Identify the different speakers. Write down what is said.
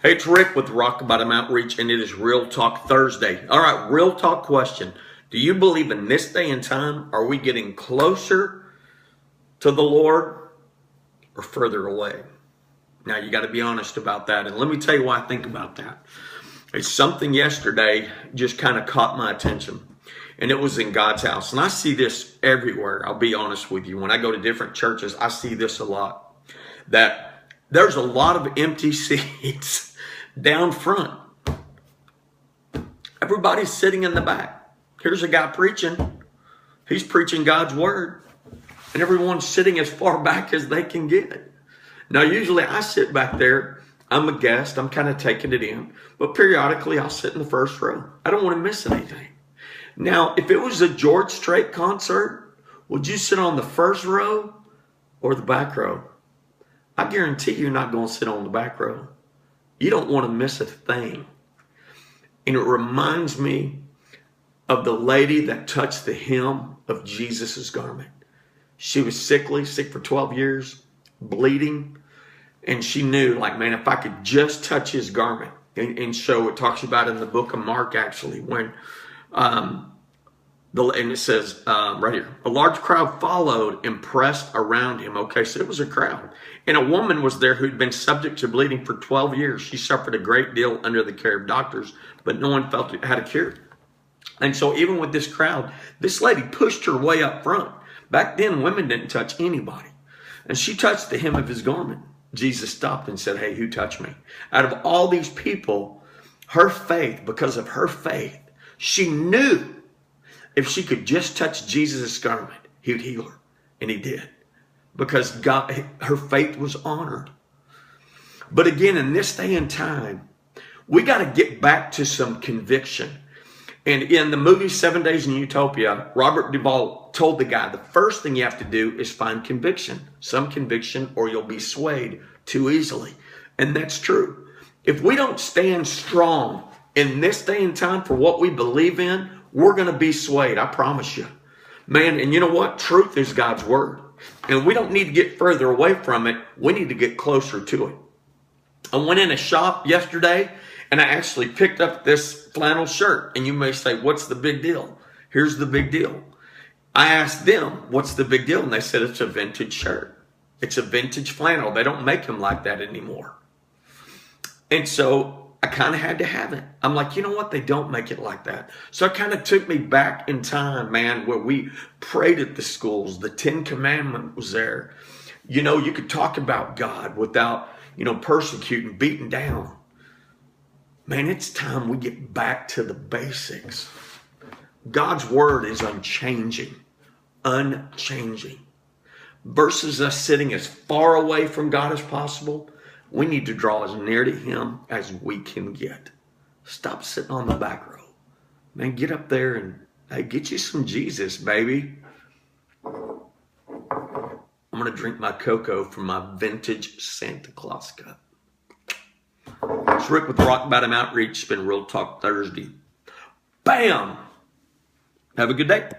Speaker 1: Hey, it's Rick with Rock Bottom Outreach, and it is Real Talk Thursday. All right, real talk question. Do you believe in this day and time, are we getting closer to the Lord or further away? Now, you got to be honest about that, and let me tell you why I think about that. It's something yesterday just kind of caught my attention, and it was in God's house. And I see this everywhere, I'll be honest with you. When I go to different churches, I see this a lot, that there's a lot of empty seats down front. Everybody's sitting in the back. Here's a guy preaching. He's preaching God's word. And everyone's sitting as far back as they can get. Now, usually I sit back there. I'm a guest. I'm kind of taking it in. But periodically, I'll sit in the first row. I don't want to miss anything. Now, if it was a George Strait concert, would you sit on the first row or the back row? I guarantee you're not going to sit on the back row. You don't want to miss a thing. And it reminds me of the lady that touched the hem of Jesus's garment. She was sickly, sick for 12 years, bleeding. And she knew, like, man, if I could just touch his garment. And so it talks about in the book of Mark, actually, when, and it says right here, a large crowd followed and pressed around him. Okay, so it was a crowd. And a woman was there who'd been subject to bleeding for 12 years. She suffered a great deal under the care of doctors, but no one felt it had a cure. And so even with this crowd, this lady pushed her way up front. Back then, women didn't touch anybody. And she touched the hem of his garment. Jesus stopped and said, hey, who touched me? Out of all these people, her faith, because of her faith, she knew if she could just touch Jesus' garment, he would heal her. And he did. Because God, her faith was honored. But again, in this day and time, we got to get back to some conviction. And in the movie 7 Days in Utopia, Robert Duvall told the guy, the first thing you have to do is find conviction. Some conviction, or you'll be swayed too easily. And that's true. If we don't stand strong in this day and time for what we believe in, we're going to be swayed, I promise you. Man, and you know what? Truth is God's word. And we don't need to get further away from it. We need to get closer to it. I went in a shop yesterday, and I actually picked up this flannel shirt. And you may say, what's the big deal? Here's the big deal. I asked them, what's the big deal? And they said, it's a vintage shirt. It's a vintage flannel. They don't make them like that anymore. And so I kind of had to have it. I'm like, you know what? They don't make it like that. So it kind of took me back in time, man, where we prayed at the schools. The 10 Commandments was there. You know, you could talk about God without, persecuting, beating down. Man, it's time we get back to the basics. God's word is unchanging. Unchanging. Versus us sitting as far away from God as possible, we need to draw as near to him as we can get. Stop sitting on the back row. Man, get up there and get you some Jesus, baby. I'm going to drink my cocoa from my vintage Santa Claus cup. It's Rick with Rock Bottom Outreach. It's been Real Talk Thursday. Bam! Have a good day.